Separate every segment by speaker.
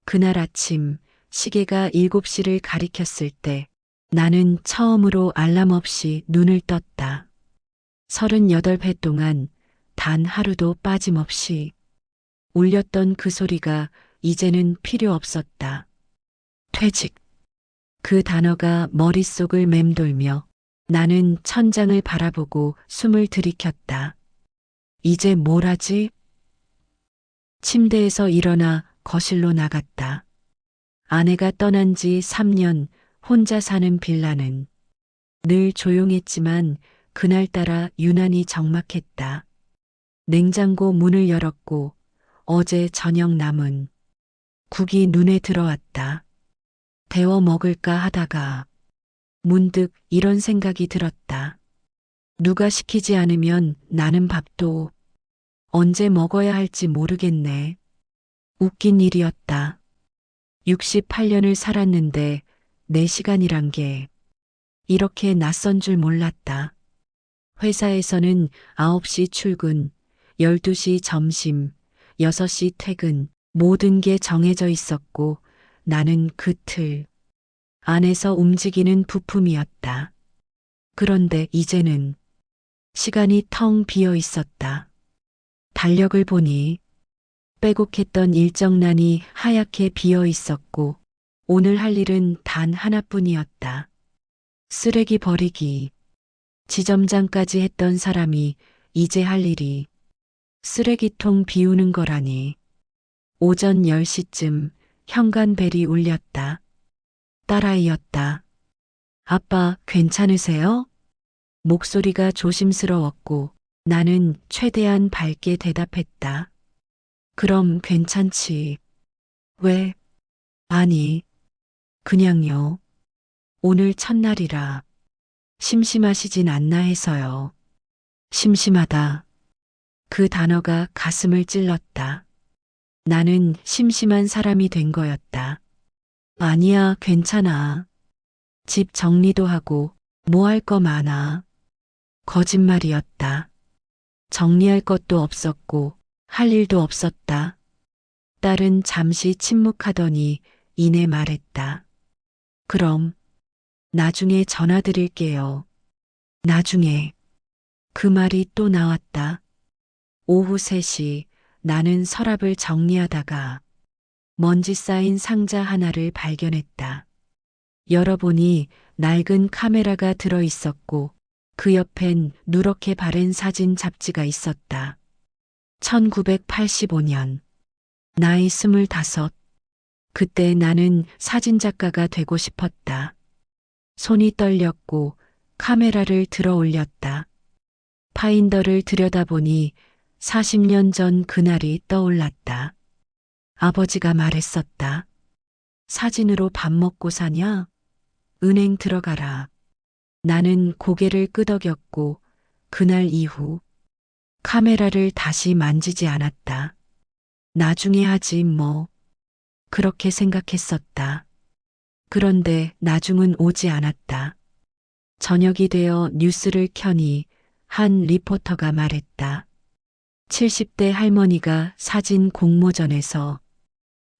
Speaker 1: 그날 아침 시계가 7시를 가리켰을 때 나는 처음으로 알람 없이 눈을 떴다. 38회 동안 단 하루도 빠짐없이 울렸던 그 소리가 이제는 필요 없었다. 퇴직. 그 단어가 머릿속을 맴돌며 나는 천장을 바라보고 숨을 들이켰다. 이제 뭘 하지? 침대에서 일어나 거실로 나갔다. 아내가 떠난 지 3년 혼자 사는 빌라는 늘 조용했지만 그날따라 유난히 적막했다. 냉장고 문을 열었고 어제 저녁 남은 국이 눈에 들어왔다. 데워 먹을까 하다가 문득 이런 생각이 들었다. 누가 시키지 않으면 나는 밥도 언제 먹어야 할지 모르겠네. 웃긴 일이었다. 68년을 살았는데 내 시간이란 게 이렇게 낯선 줄 몰랐다. 회사에서는 9시 출근, 12시 점심, 6시 퇴근, 모든 게 정해져 있었고 나는 그 틀 안에서 움직이는 부품이었다. 그런데 이제는 시간이 텅 비어 있었다. 달력을 보니 빼곡했던 일정란이 하얗게 비어 있었고 오늘 할 일은 단 하나뿐이었다. 쓰레기 버리기. 지점장까지 했던 사람이 이제 할 일이 쓰레기통 비우는 거라니. 오전 10시쯤 현관벨이 울렸다. 딸아이였다. 아빠 괜찮으세요? 목소리가 조심스러웠고 나는 최대한 밝게 대답했다. 그럼 괜찮지. 왜? 아니, 그냥요. 오늘 첫날이라 심심하시진 않나 해서요. 심심하다. 그 단어가 가슴을 찔렀다. 나는 심심한 사람이 된 거였다. 아니야, 괜찮아. 집 정리도 하고 뭐 할 거 많아. 거짓말이었다. 정리할 것도 없었고 할 일도 없었다. 딸은 잠시 침묵하더니 이내 말했다. 그럼 나중에 전화 드릴게요. 나중에. 그 말이 또 나왔다. 오후 3시 나는 서랍을 정리하다가 먼지 쌓인 상자 하나를 발견했다. 열어보니 낡은 카메라가 들어 있었고 그 옆엔 누렇게 바랜 사진 잡지가 있었다. 1985년. 나이 25. 그때 나는 사진작가가 되고 싶었다. 손이 떨렸고 카메라를 들어 올렸다. 파인더를 들여다보니 40년 전 그날이 떠올랐다. 아버지가 말했었다. 사진으로 밥 먹고 사냐? 은행 들어가라. 나는 고개를 끄덕였고 그날 이후 카메라를 다시 만지지 않았다. 나중에 하지 뭐. 그렇게 생각했었다. 그런데 나중은 오지 않았다. 저녁이 되어 뉴스를 켜니 한 리포터가 말했다. 70대 할머니가 사진 공모전에서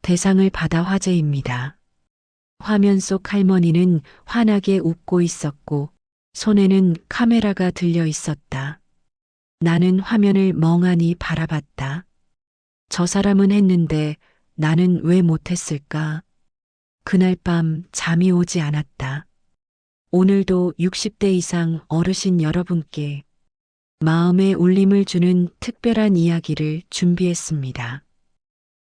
Speaker 1: 대상을 받아 화제입니다. 화면 속 할머니는 환하게 웃고 있었고 손에는 카메라가 들려 있었다. 나는 화면을 멍하니 바라봤다. 저 사람은 했는데 나는 왜 못했을까? 그날 밤 잠이 오지 않았다. 오늘도 60대 이상 어르신 여러분께 마음의 울림을 주는 특별한 이야기를 준비했습니다.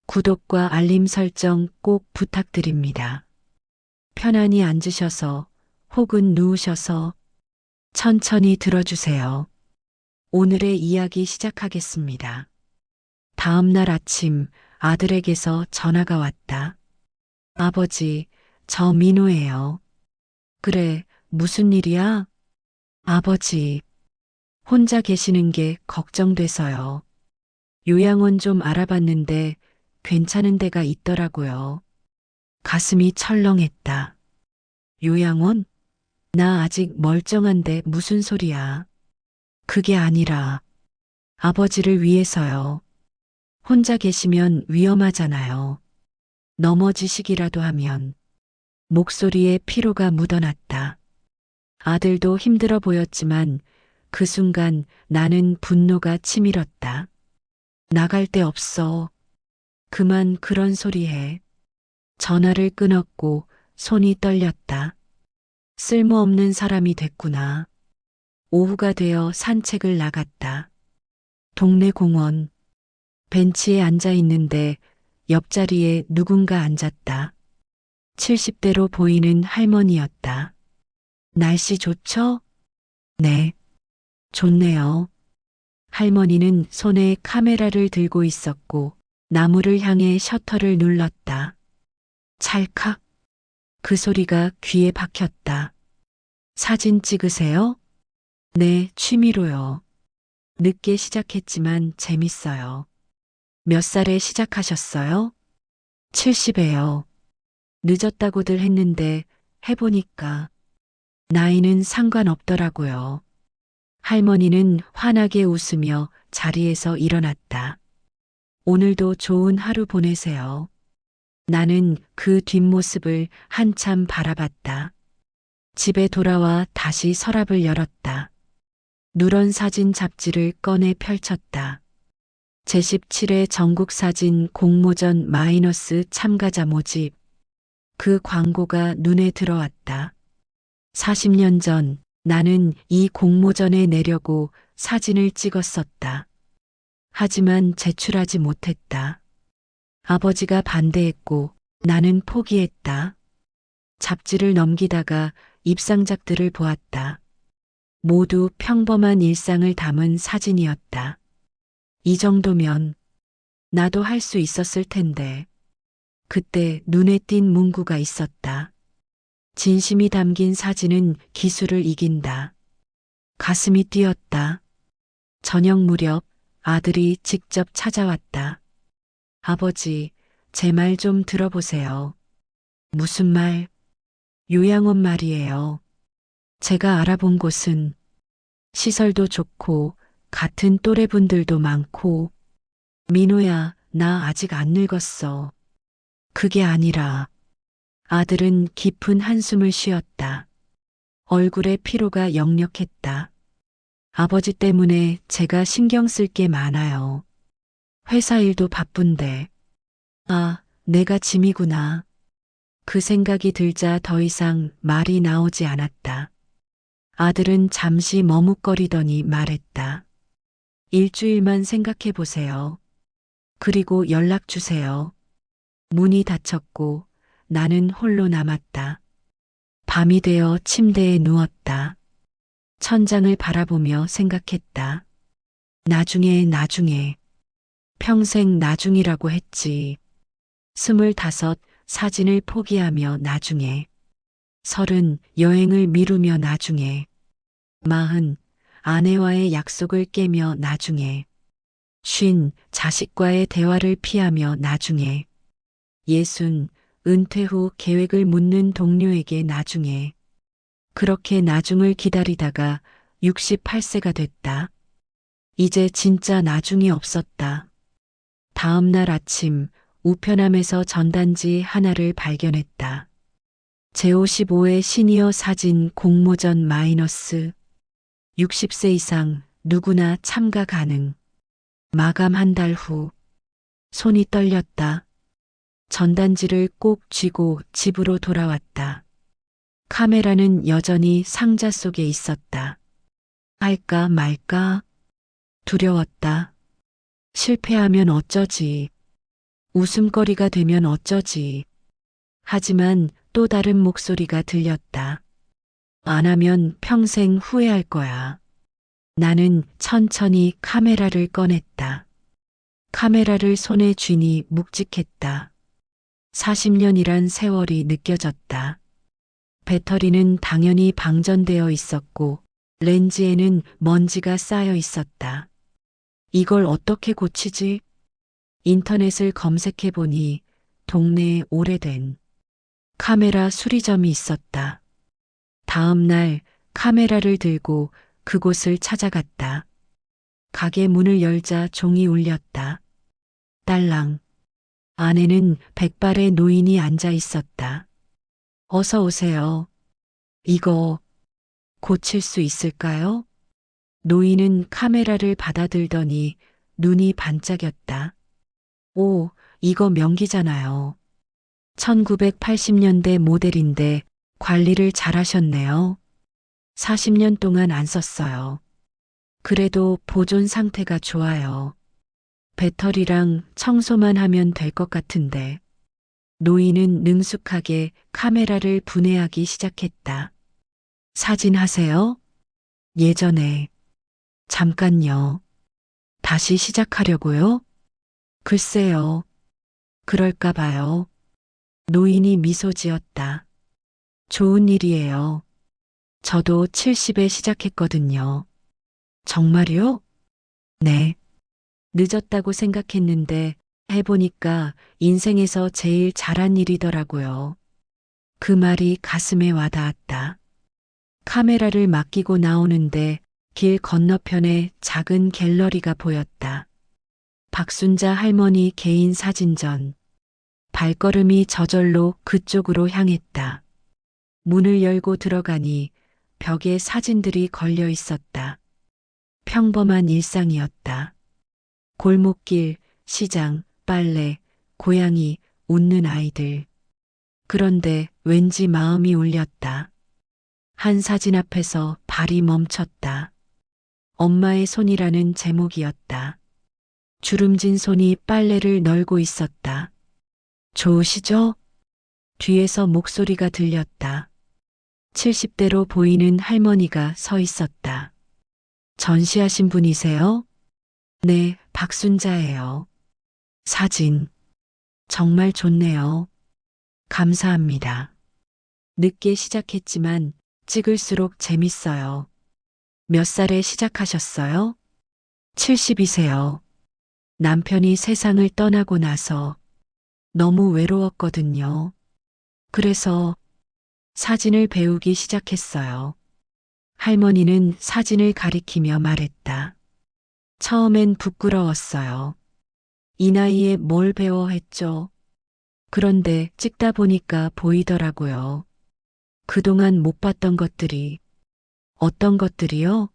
Speaker 1: 구독과 알림 설정 꼭 부탁드립니다. 편안히 앉으셔서 혹은 누우셔서 천천히 들어주세요. 오늘의 이야기 시작하겠습니다. 다음 날 아침 아들에게서 전화가 왔다. 아버지, 저 민호예요. 그래, 무슨 일이야? 아버지, 혼자 계시는 게 걱정돼서요. 요양원 좀 알아봤는데 괜찮은 데가 있더라고요. 가슴이 철렁했다. 요양원? 나 아직 멀쩡한데 무슨 소리야. 그게 아니라 아버지를 위해서요. 혼자 계시면 위험하잖아요. 넘어지시기라도 하면 목소리에 피로가 묻어났다. 아들도 힘들어 보였지만 그 순간 나는 분노가 치밀었다. 나갈 데 없어. 그만 그런 소리 해. 전화를 끊었고 손이 떨렸다. 쓸모없는 사람이 됐구나. 오후가 되어 산책을 나갔다. 동네 공원. 벤치에 앉아 있는데 옆자리에 누군가 앉았다. 70대로 보이는 할머니였다. 날씨 좋죠? 네, 좋네요. 할머니는 손에 카메라를 들고 있었고 나무를 향해 셔터를 눌렀다. 찰칵. 그 소리가 귀에 박혔다. 사진 찍으세요? 네, 취미로요. 늦게 시작했지만 재밌어요. 몇 살에 시작하셨어요? 70에요. 늦었다고들 했는데 해보니까 나이는 상관없더라고요. 할머니는 환하게 웃으며 자리에서 일어났다. 오늘도 좋은 하루 보내세요. 나는 그 뒷모습을 한참 바라봤다. 집에 돌아와 다시 서랍을 열었다. 누런 사진 잡지를 꺼내 펼쳤다. 제17회 전국사진 공모전 마이너스 참가자 모집. 그 광고가 눈에 들어왔다. 40년 전 나는 이 공모전에 내려고 사진을 찍었었다. 하지만 제출하지 못했다. 아버지가 반대했고 나는 포기했다. 잡지를 넘기다가 입상작들을 보았다. 모두 평범한 일상을 담은 사진이었다. 이 정도면 나도 할 수 있었을 텐데. 그때 눈에 띈 문구가 있었다. 진심이 담긴 사진은 기술을 이긴다. 가슴이 뛰었다. 저녁 무렵 아들이 직접 찾아왔다. 아버지, 제 말 좀 들어보세요. 무슨 말? 요양원 말이에요. 제가 알아본 곳은 시설도 좋고 같은 또래분들도 많고. 민호야, 나 아직 안 늙었어. 그게 아니라. 아들은 깊은 한숨을 쉬었다. 얼굴에 피로가 역력했다. 아버지 때문에 제가 신경 쓸 게 많아요. 회사 일도 바쁜데. 아, 내가 짐이구나. 그 생각이 들자 더 이상 말이 나오지 않았다. 아들은 잠시 머뭇거리더니 말했다. 일주일만 생각해 보세요. 그리고 연락 주세요. 문이 닫혔고 나는 홀로 남았다. 밤이 되어 침대에 누웠다. 천장을 바라보며 생각했다. 나중에. 평생 나중이라고 했지. 25 사진을 포기하며 나중에. 30 여행을 미루며 나중에. 40 아내와의 약속을 깨며 나중에. 50 자식과의 대화를 피하며 나중에. 60 은퇴 후 계획을 묻는 동료에게 나중에. 그렇게 나중을 기다리다가 68세가 됐다. 이제 진짜 나중이 없었다. 다음 날 아침 우편함에서 전단지 하나를 발견했다. 제55회 시니어 사진 공모전 마이너스. 60세 이상 누구나 참가 가능. 마감 한 달 후. 손이 떨렸다. 전단지를 꼭 쥐고 집으로 돌아왔다. 카메라는 여전히 상자 속에 있었다. 할까 말까? 두려웠다. 실패하면 어쩌지? 웃음거리가 되면 어쩌지? 하지만 또 다른 목소리가 들렸다. 안 하면 평생 후회할 거야. 나는 천천히 카메라를 꺼냈다. 카메라를 손에 쥐니 묵직했다. 40년이란 세월이 느껴졌다. 배터리는 당연히 방전되어 있었고 렌즈에는 먼지가 쌓여 있었다. 이걸 어떻게 고치지? 인터넷을 검색해 보니 동네에 오래된 카메라 수리점이 있었다. 다음 날 카메라를 들고 그곳을 찾아갔다. 가게 문을 열자 종이 울렸다. 딸랑. 안에는 백발의 노인이 앉아 있었다. 어서 오세요. 이거 고칠 수 있을까요? 노인은 카메라를 받아들더니 눈이 반짝였다. 오, 이거 명기잖아요. 1980년대 모델인데 관리를 잘하셨네요. 40년 동안 안 썼어요. 그래도 보존 상태가 좋아요. 배터리랑 청소만 하면 될 것 같은데. 노인은 능숙하게 카메라를 분해하기 시작했다. 사진 하세요? 예전에. 잠깐요. 다시 시작하려고요? 글쎄요. 그럴까 봐요. 노인이 미소 지었다. 좋은 일이에요. 저도 70에 시작했거든요. 정말요? 네. 늦었다고 생각했는데 해보니까 인생에서 제일 잘한 일이더라고요. 그 말이 가슴에 와닿았다. 카메라를 맡기고 나오는데 길 건너편에 작은 갤러리가 보였다. 박순자 할머니 개인 사진전. 발걸음이 저절로 그쪽으로 향했다. 문을 열고 들어가니 벽에 사진들이 걸려 있었다. 평범한 일상이었다. 골목길, 시장, 빨래, 고양이, 웃는 아이들. 그런데 왠지 마음이 울렸다. 한 사진 앞에서 발이 멈췄다. 엄마의 손이라는 제목이었다. 주름진 손이 빨래를 널고 있었다. 좋으시죠? 뒤에서 목소리가 들렸다. 70대로 보이는 할머니가 서 있었다. 전시하신 분이세요? 네, 박순자예요. 사진. 정말 좋네요. 감사합니다. 늦게 시작했지만 찍을수록 재밌어요. 몇 살에 시작하셨어요? 70이세요. 남편이 세상을 떠나고 나서 너무 외로웠거든요. 그래서 사진을 배우기 시작했어요. 할머니는 사진을 가리키며 말했다. 처음엔 부끄러웠어요. 이 나이에 뭘 배워 했죠? 그런데 찍다 보니까 보이더라고요. 그동안 못 봤던 것들이. 어떤 것들이요?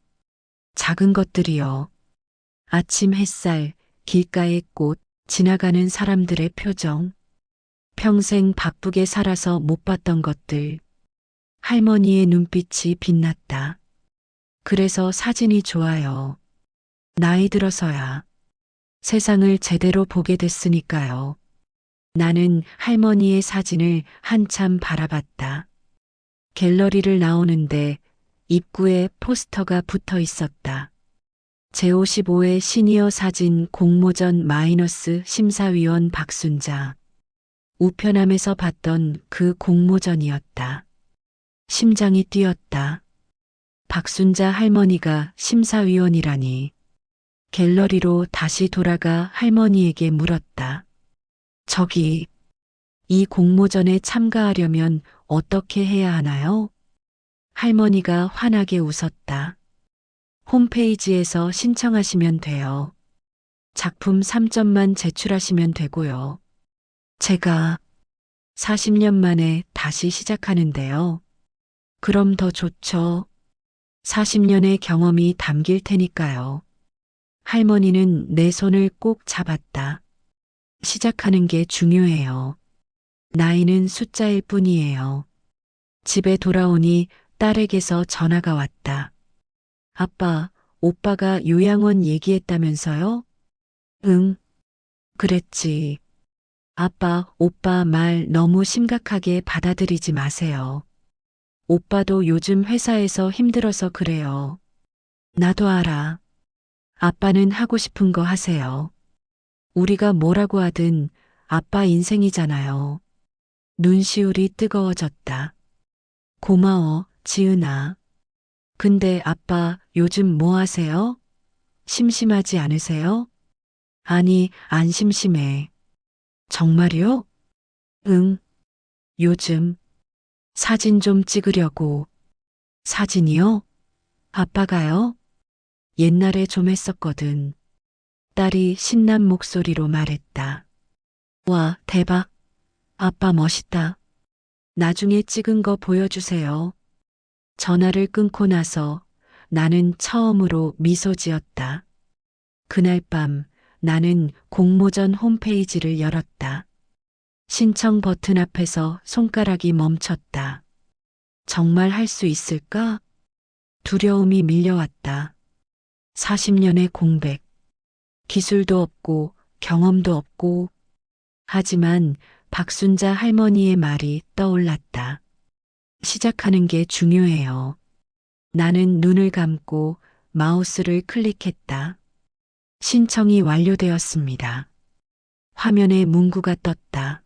Speaker 1: 작은 것들이요. 아침 햇살, 길가의 꽃, 지나가는 사람들의 표정. 평생 바쁘게 살아서 못 봤던 것들. 할머니의 눈빛이 빛났다. 그래서 사진이 좋아요. 나이 들어서야 세상을 제대로 보게 됐으니까요. 나는 할머니의 사진을 한참 바라봤다. 갤러리를 나오는데 입구에 포스터가 붙어 있었다. 제55회 시니어 사진 공모전 마이너스 심사위원 박순자. 우편함에서 봤던 그 공모전이었다. 심장이 뛰었다. 박순자 할머니가 심사위원이라니. 갤러리로 다시 돌아가 할머니에게 물었다. 저기, 이 공모전에 참가하려면 어떻게 해야 하나요? 할머니가 환하게 웃었다. 홈페이지에서 신청하시면 돼요. 작품 3점만 제출하시면 되고요. 제가 40년 만에 다시 시작하는데요. 그럼 더 좋죠. 40년의 경험이 담길 테니까요. 할머니는 내 손을 꼭 잡았다. 시작하는 게 중요해요. 나이는 숫자일 뿐이에요. 집에 돌아오니 딸에게서 전화가 왔다. 아빠, 오빠가 요양원 얘기했다면서요? 응, 그랬지. 아빠, 오빠 말 너무 심각하게 받아들이지 마세요. 오빠도 요즘 회사에서 힘들어서 그래요. 나도 알아. 아빠는 하고 싶은 거 하세요. 우리가 뭐라고 하든 아빠 인생이잖아요. 눈시울이 뜨거워졌다. 고마워, 지은아. 근데 아빠 요즘 뭐 하세요? 심심하지 않으세요? 아니, 안 심심해. 정말요? 응. 요즘 사진 좀 찍으려고. 사진이요? 아빠가요? 옛날에 좀 했었거든. 딸이 신난 목소리로 말했다. 와, 대박. 아빠 멋있다. 나중에 찍은 거 보여주세요. 전화를 끊고 나서 나는 처음으로 미소 지었다. 그날 밤 나는 공모전 홈페이지를 열었다. 신청 버튼 앞에서 손가락이 멈췄다. 정말 할 수 있을까? 두려움이 밀려왔다. 40년의 공백. 기술도 없고 경험도 없고. 하지만 박순자 할머니의 말이 떠올랐다. 시작하는 게 중요해요. 나는 눈을 감고 마우스를 클릭했다. 신청이 완료되었습니다. 화면에 문구가 떴다.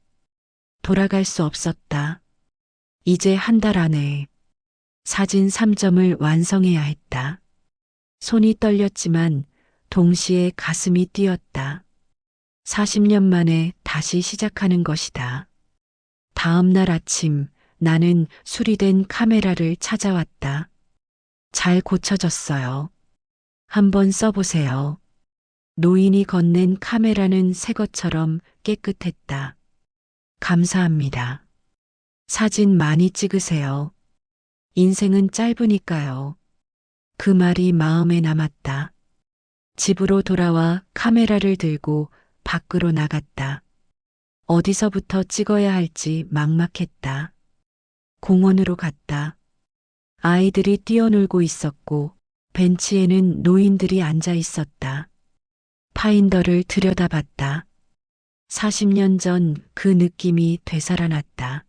Speaker 1: 돌아갈 수 없었다. 이제 한 달 안에 사진 3점을 완성해야 했다. 손이 떨렸지만 동시에 가슴이 뛰었다. 40년 만에 다시 시작하는 것이다. 다음 날 아침 나는 수리된 카메라를 찾아왔다. 잘 고쳐졌어요. 한번 써보세요. 노인이 건넨 카메라는 새 것처럼 깨끗했다. 감사합니다. 사진 많이 찍으세요. 인생은 짧으니까요. 그 말이 마음에 남았다. 집으로 돌아와 카메라를 들고 밖으로 나갔다. 어디서부터 찍어야 할지 막막했다. 공원으로 갔다. 아이들이 뛰어놀고 있었고 벤치에는 노인들이 앉아 있었다. 파인더를 들여다봤다. 40년 전 그 느낌이 되살아났다.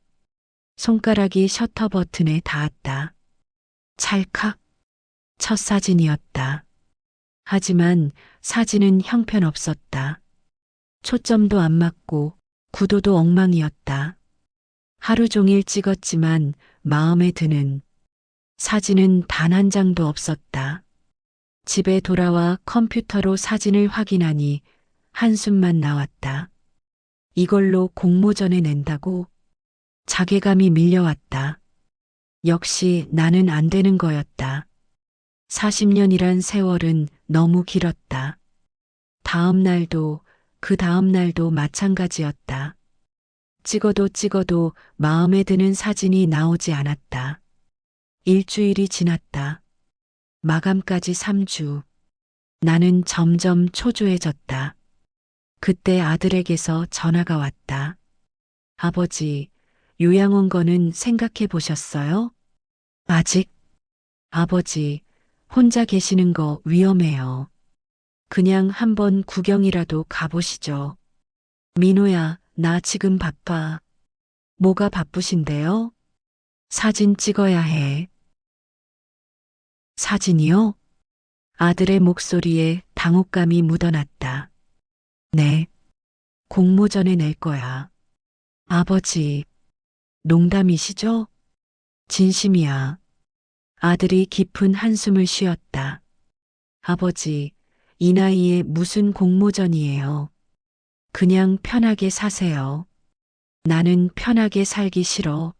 Speaker 1: 손가락이 셔터 버튼에 닿았다. 찰칵. 첫 사진이었다. 하지만 사진은 형편없었다. 초점도 안 맞고 구도도 엉망이었다. 하루 종일 찍었지만 마음에 드는 사진은 단 한 장도 없었다. 집에 돌아와 컴퓨터로 사진을 확인하니 한숨만 나왔다. 이걸로 공모전에 낸다고? 자괴감이 밀려왔다. 역시 나는 안 되는 거였다. 40년이란 세월은 너무 길었다. 다음 날도 그 다음 날도 마찬가지였다. 찍어도 찍어도 마음에 드는 사진이 나오지 않았다. 일주일이 지났다. 마감까지 3주. 나는 점점 초조해졌다. 그때 아들에게서 전화가 왔다. 아버지, 요양 온 거는 생각해 보셨어요? 아직? 아버지, 혼자 계시는 거 위험해요. 그냥 한번 구경이라도 가보시죠. 민호야, 나 지금 바빠. 뭐가 바쁘신데요? 사진 찍어야 해. 사진이요? 아들의 목소리에 당혹감이 묻어났다. 네. 공모전에 낼 거야. 아버지, 농담이시죠? 진심이야. 아들이 깊은 한숨을 쉬었다. 아버지, 이 나이에 무슨 공모전이에요. 그냥 편하게 사세요. 나는 편하게 살기 싫어.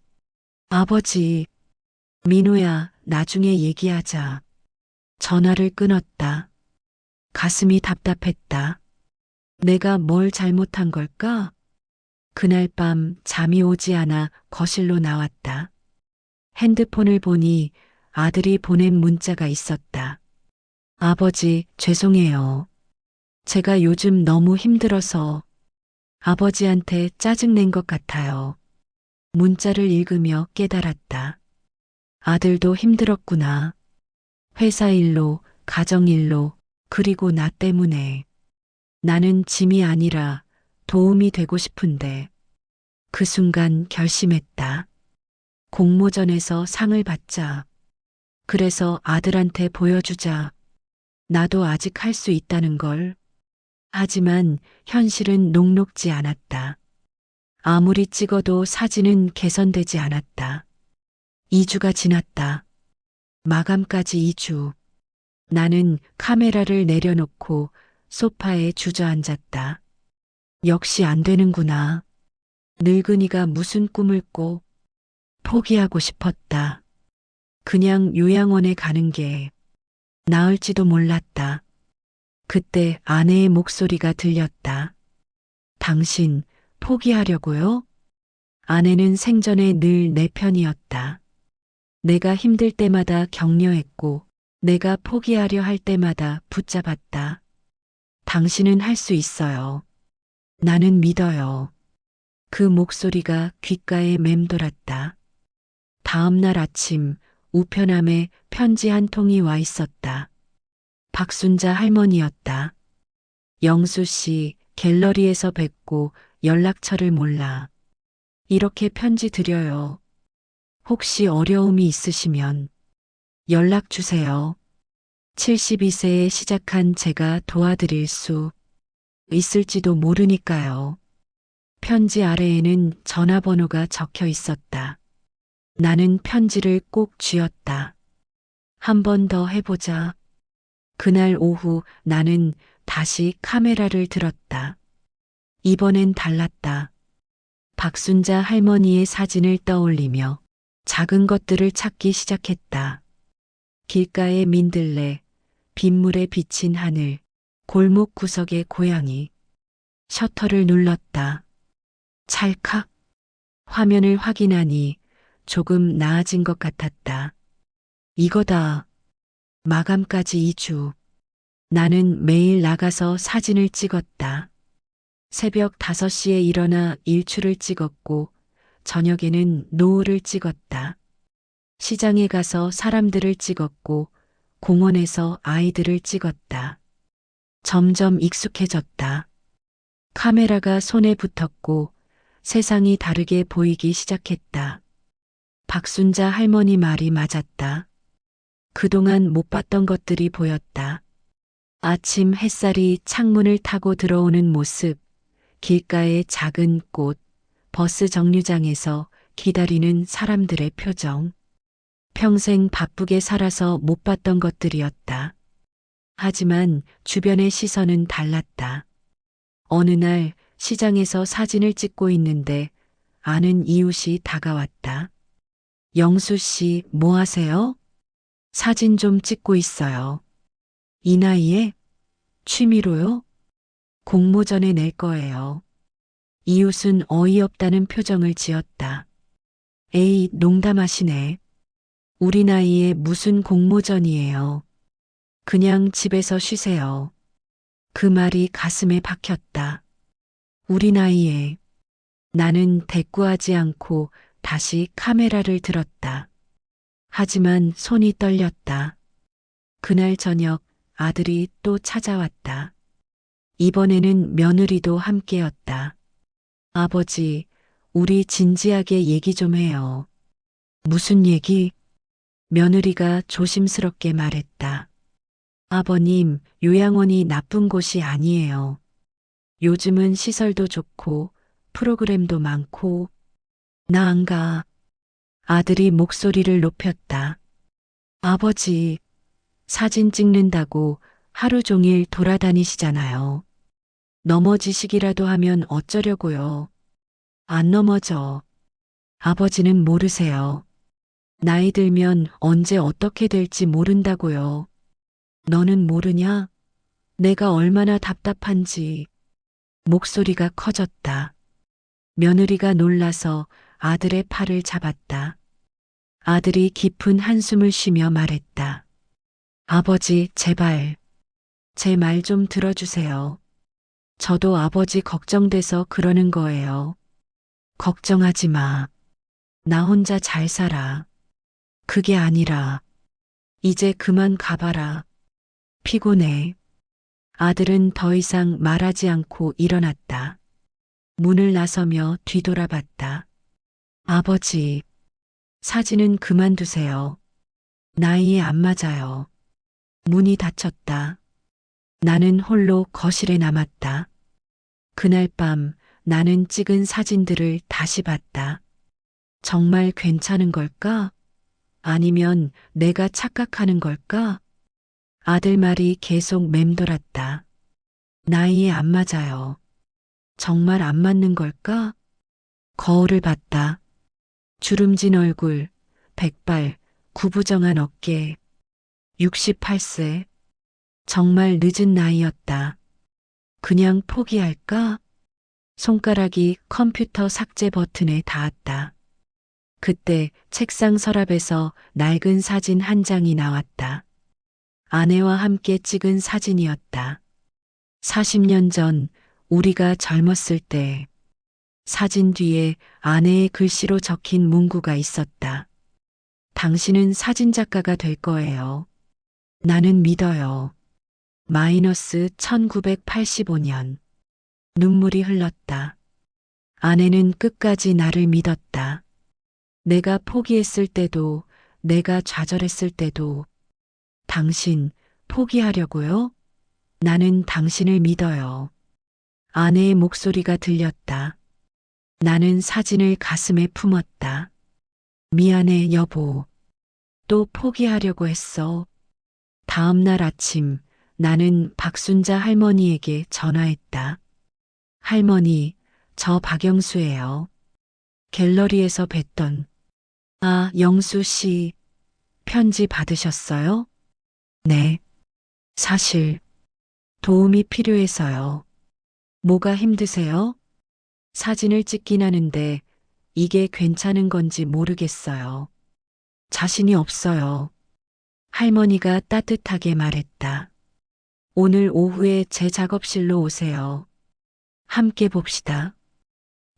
Speaker 1: 아버지, 민호야, 나중에 얘기하자. 전화를 끊었다. 가슴이 답답했다. 내가 뭘 잘못한 걸까? 그날 밤 잠이 오지 않아 거실로 나왔다. 핸드폰을 보니 아들이 보낸 문자가 있었다. 아버지, 죄송해요. 제가 요즘 너무 힘들어서 아버지한테 짜증낸 것 같아요. 문자를 읽으며 깨달았다. 아들도 힘들었구나. 회사 일로, 가정 일로, 그리고 나 때문에. 나는 짐이 아니라 도움이 되고 싶은데. 그 순간 결심했다. 공모전에서 상을 받자. 그래서 아들한테 보여주자. 나도 아직 할 수 있다는 걸. 하지만 현실은 녹록지 않았다. 아무리 찍어도 사진은 개선되지 않았다. 2주가 지났다. 마감까지 2주. 나는 카메라를 내려놓고 소파에 주저앉았다. 역시 안 되는구나. 늙은이가 무슨 꿈을 꿔. 포기하고 싶었다. 그냥 요양원에 가는 게 나을지도 몰랐다. 그때 아내의 목소리가 들렸다. 당신 포기하려고요? 아내는 생전에 늘 내 편이었다. 내가 힘들 때마다 격려했고, 내가 포기하려 할 때마다 붙잡았다. 당신은 할 수 있어요. 나는 믿어요. 그 목소리가 귓가에 맴돌았다. 다음 날 아침 우편함에 편지 한 통이 와 있었다. 박순자 할머니였다. 영수 씨 갤러리에서 뵙고 연락처를 몰라. 이렇게 편지 드려요. 혹시 어려움이 있으시면 연락 주세요. 72세에 시작한 제가 도와드릴 수 있을지도 모르니까요. 편지 아래에는 전화번호가 적혀 있었다. 나는 편지를 꼭 쥐었다. 한 번 더 해보자. 그날 오후 나는 다시 카메라를 들었다. 이번엔 달랐다. 박순자 할머니의 사진을 떠올리며 작은 것들을 찾기 시작했다. 길가의 민들레, 빗물에 비친 하늘, 골목 구석의 고양이. 셔터를 눌렀다. 찰칵. 화면을 확인하니 조금 나아진 것 같았다. 이거다. 마감까지 2주. 나는 매일 나가서 사진을 찍었다. 새벽 5시에 일어나 일출을 찍었고, 저녁에는 노을을 찍었다. 시장에 가서 사람들을 찍었고, 공원에서 아이들을 찍었다. 점점 익숙해졌다. 카메라가 손에 붙었고, 세상이 다르게 보이기 시작했다. 박순자 할머니 말이 맞았다. 그동안 못 봤던 것들이 보였다. 아침 햇살이 창문을 타고 들어오는 모습, 길가의 작은 꽃, 버스 정류장에서 기다리는 사람들의 표정. 평생 바쁘게 살아서 못 봤던 것들이었다. 하지만 주변의 시선은 달랐다. 어느 날 시장에서 사진을 찍고 있는데 아는 이웃이 다가왔다. 영수 씨, 뭐 하세요? 사진 좀 찍고 있어요. 이 나이에? 취미로요? 공모전에 낼 거예요. 이웃은 어이없다는 표정을 지었다. 에이, 농담하시네. 우리 나이에 무슨 공모전이에요. 그냥 집에서 쉬세요. 그 말이 가슴에 박혔다. 우리 나이에. 나는 대꾸하지 않고 다시 카메라를 들었다. 하지만 손이 떨렸다. 그날 저녁 아들이 또 찾아왔다. 이번에는 며느리도 함께였다. 아버지, 우리 진지하게 얘기 좀 해요. 무슨 얘기? 며느리가 조심스럽게 말했다. 아버님, 요양원이 나쁜 곳이 아니에요. 요즘은 시설도 좋고 프로그램도 많고. 나 안 가. 아들이 목소리를 높였다. 아버지, 사진 찍는다고 하루 종일 돌아다니시잖아요. 넘어지시기라도 하면 어쩌려고요. 안 넘어져. 아버지는 모르세요. 나이 들면 언제 어떻게 될지 모른다고요. 너는 모르냐? 내가 얼마나 답답한지. 목소리가 커졌다. 며느리가 놀라서 아들의 팔을 잡았다. 아들이 깊은 한숨을 쉬며 말했다. 아버지, 제발. 제 말 좀 들어주세요. 저도 아버지 걱정돼서 그러는 거예요. 걱정하지 마. 나 혼자 잘 살아. 그게 아니라, 이제 그만 가봐라. 피곤해. 아들은 더 이상 말하지 않고 일어났다. 문을 나서며 뒤돌아봤다. 아버지, 사진은 그만두세요. 나이에 안 맞아요. 문이 닫혔다. 나는 홀로 거실에 남았다. 그날 밤 나는 찍은 사진들을 다시 봤다. 정말 괜찮은 걸까? 아니면 내가 착각하는 걸까? 아들 말이 계속 맴돌았다. 나이에 안 맞아요. 정말 안 맞는 걸까? 거울을 봤다. 주름진 얼굴, 백발, 구부정한 어깨. 68세. 정말 늦은 나이였다. 그냥 포기할까? 손가락이 컴퓨터 삭제 버튼에 닿았다. 그때 책상 서랍에서 낡은 사진 한 장이 나왔다. 아내와 함께 찍은 사진이었다. 40년 전 우리가 젊었을 때 사진 뒤에 아내의 글씨로 적힌 문구가 있었다. 당신은 사진작가가 될 거예요. 나는 믿어요. 마이너스 1985년. 눈물이 흘렀다. 아내는 끝까지 나를 믿었다. 내가 포기했을 때도, 내가 좌절했을 때도, 당신 포기하려고요? 나는 당신을 믿어요. 아내의 목소리가 들렸다. 나는 사진을 가슴에 품었다. 미안해, 여보. 또 포기하려고 했어. 다음 날 아침, 나는 박순자 할머니에게 전화했다. 할머니, 저 박영수예요. 갤러리에서 뵀던. 아, 영수 씨, 편지 받으셨어요? 네. 사실, 도움이 필요해서요. 뭐가 힘드세요? 사진을 찍긴 하는데, 이게 괜찮은 건지 모르겠어요. 자신이 없어요. 할머니가 따뜻하게 말했다. 오늘 오후에 제 작업실로 오세요. 함께 봅시다.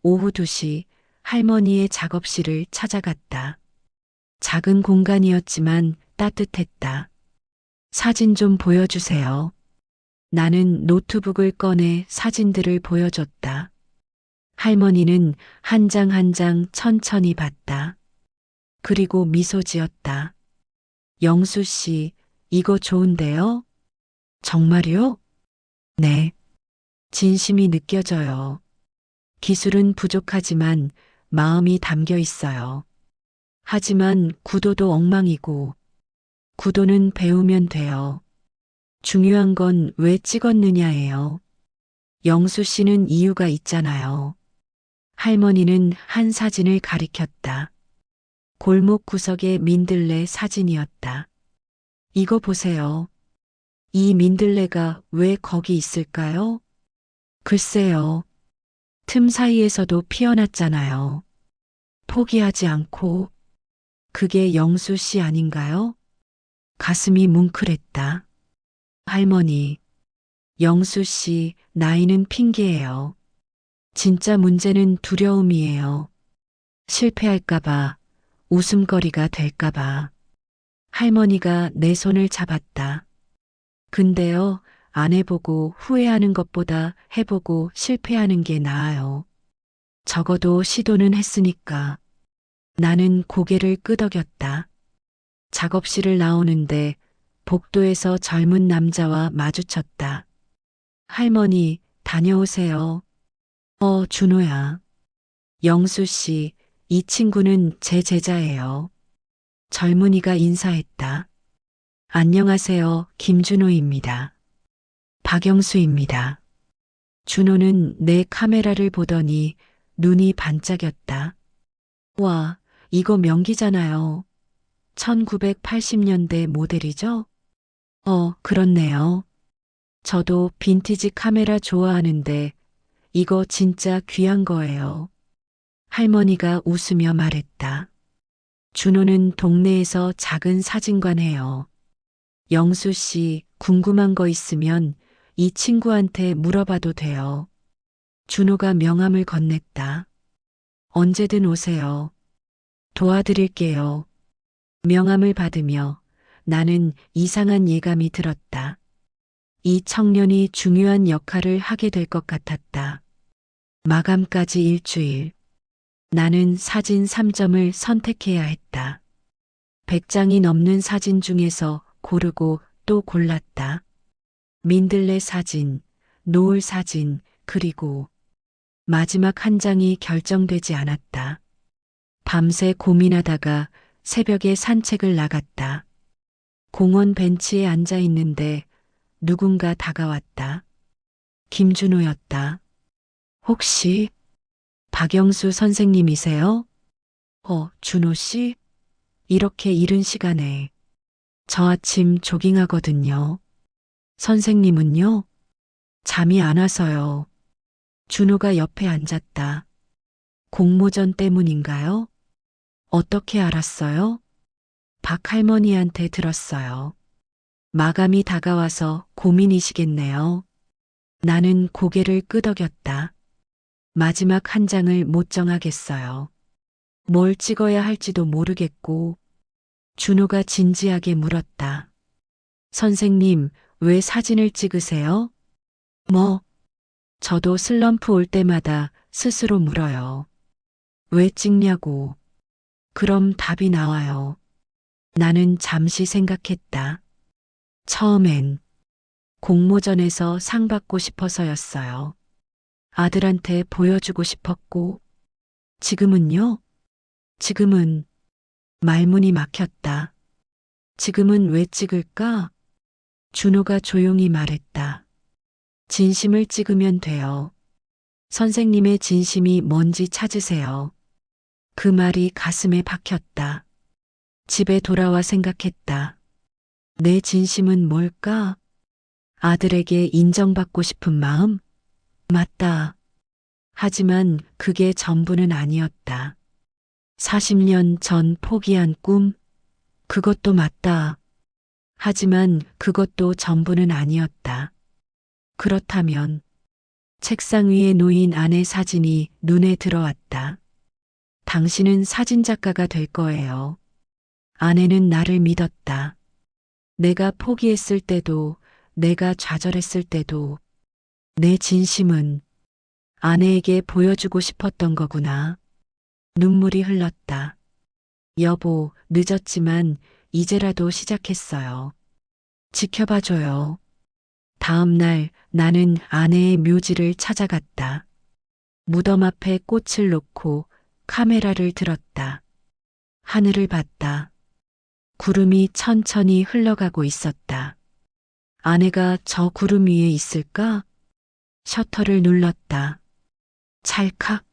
Speaker 1: 오후 2시 할머니의 작업실을 찾아갔다. 작은 공간이었지만 따뜻했다. 사진 좀 보여주세요. 나는 노트북을 꺼내 사진들을 보여줬다. 할머니는 한 장 한 장 천천히 봤다. 그리고 미소 지었다. 영수 씨, 이거 좋은데요? 정말요? 네. 진심이 느껴져요. 기술은 부족하지만 마음이 담겨 있어요. 하지만 구도도 엉망이고, 구도는 배우면 돼요. 중요한 건 왜 찍었느냐예요. 영수 씨는 이유가 있잖아요. 할머니는 한 사진을 가리켰다. 골목 구석의 민들레 사진이었다. 이거 보세요. 이 민들레가 왜 거기 있을까요? 글쎄요. 틈 사이에서도 피어났잖아요. 포기하지 않고. 그게 영수 씨 아닌가요? 가슴이 뭉클했다. 할머니, 영수 씨 나이는 핑계예요. 진짜 문제는 두려움이에요. 실패할까봐, 웃음거리가 될까봐. 할머니가 내 손을 잡았다. 근데요, 안 해보고 후회하는 것보다 해보고 실패하는 게 나아요. 적어도 시도는 했으니까. 나는 고개를 끄덕였다. 작업실을 나오는데 복도에서 젊은 남자와 마주쳤다. 할머니, 다녀오세요. 준호야. 영수 씨, 이 친구는 제 제자예요. 젊은이가 인사했다. 안녕하세요, 김준호입니다. 박영수입니다. 준호는 내 카메라를 보더니 눈이 반짝였다. 와, 이거 명기잖아요. 1980년대 모델이죠? 그렇네요. 저도 빈티지 카메라 좋아하는데 이거 진짜 귀한 거예요. 할머니가 웃으며 말했다. 준호는 동네에서 작은 사진관 해요. 영수 씨 궁금한 거 있으면 이 친구한테 물어봐도 돼요. 준호가 명함을 건넸다. 언제든 오세요. 도와드릴게요. 명함을 받으며 나는 이상한 예감이 들었다. 이 청년이 중요한 역할을 하게 될 것 같았다. 마감까지 일주일. 나는 사진 3점을 선택해야 했다. 100장이 넘는 사진 중에서 고르고 또 골랐다. 민들레 사진, 노을 사진, 그리고 마지막 한 장이 결정되지 않았다. 밤새 고민하다가 새벽에 산책을 나갔다. 공원 벤치에 앉아 있는데 누군가 다가왔다. 김준호였다. 혹시 박영수 선생님이세요? 준호 씨? 이렇게 이른 시간에. 저 아침 조깅하거든요. 선생님은요? 잠이 안 와서요. 준호가 옆에 앉았다. 공모전 때문인가요? 어떻게 알았어요? 박 할머니한테 들었어요. 마감이 다가와서 고민이시겠네요. 나는 고개를 끄덕였다. 마지막 한 장을 못 정하겠어요. 뭘 찍어야 할지도 모르겠고. 준호가 진지하게 물었다. 선생님, 왜 사진을 찍으세요? 뭐? 저도 슬럼프 올 때마다 스스로 물어요. 왜 찍냐고. 그럼 답이 나와요. 나는 잠시 생각했다. 처음엔 공모전에서 상 받고 싶어서였어요. 아들한테 보여주고 싶었고, 지금은요? 지금은 말문이 막혔다. 지금은 왜 찍을까? 준호가 조용히 말했다. 진심을 찍으면 돼요. 선생님의 진심이 뭔지 찾으세요. 그 말이 가슴에 박혔다. 집에 돌아와 생각했다. 내 진심은 뭘까? 아들에게 인정받고 싶은 마음? 맞다. 하지만 그게 전부는 아니었다. 40년 전 포기한 꿈? 그것도 맞다. 하지만 그것도 전부는 아니었다. 그렇다면 책상 위에 놓인 아내 사진이 눈에 들어왔다. 당신은 사진작가가 될 거예요. 아내는 나를 믿었다. 내가 포기했을 때도, 내가 좌절했을 때도 내 진심은 아내에게 보여주고 싶었던 거구나. 눈물이 흘렀다. 여보, 늦었지만 이제라도 시작했어요. 지켜봐줘요. 다음 날 나는 아내의 묘지를 찾아갔다. 무덤 앞에 꽃을 놓고 카메라를 들었다. 하늘을 봤다. 구름이 천천히 흘러가고 있었다. 아내가 저 구름 위에 있을까? 셔터를 눌렀다. 찰칵.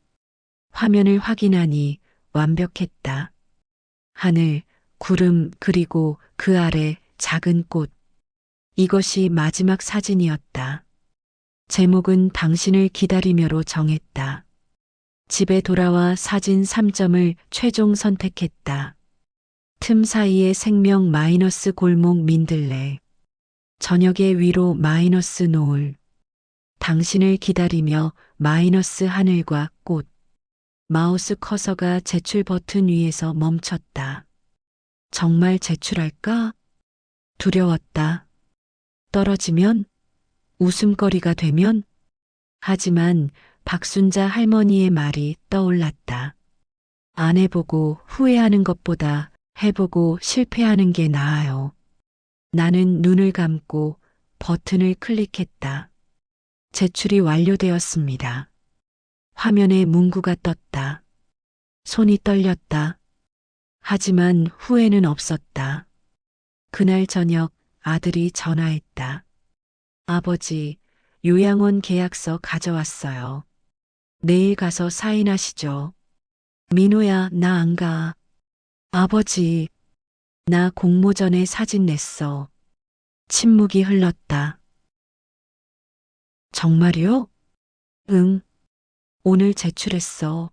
Speaker 1: 화면을 확인하니 완벽했다. 하늘, 구름, 그리고 그 아래 작은 꽃. 이것이 마지막 사진이었다. 제목은 당신을 기다리며로 정했다. 집에 돌아와 사진 3점을 최종 선택했다. 틈 사이에 생명 마이너스 골목 민들레. 저녁의 위로 마이너스 노을. 당신을 기다리며 마이너스 하늘과 꽃. 마우스 커서가 제출 버튼 위에서 멈췄다. 정말 제출할까? 두려웠다. 떨어지면? 웃음거리가 되면? 하지만 박순자 할머니의 말이 떠올랐다. 안 해보고 후회하는 것보다 해보고 실패하는 게 나아요. 나는 눈을 감고 버튼을 클릭했다. 제출이 완료되었습니다. 화면에 문구가 떴다. 손이 떨렸다. 하지만 후회는 없었다. 그날 저녁 아들이 전화했다. 아버지, 요양원 계약서 가져왔어요. 내일 가서 사인하시죠. 민호야, 나 안 가. 아버지, 나 공모전에 사진 냈어. 침묵이 흘렀다. 정말요? 응. 오늘 제출했어.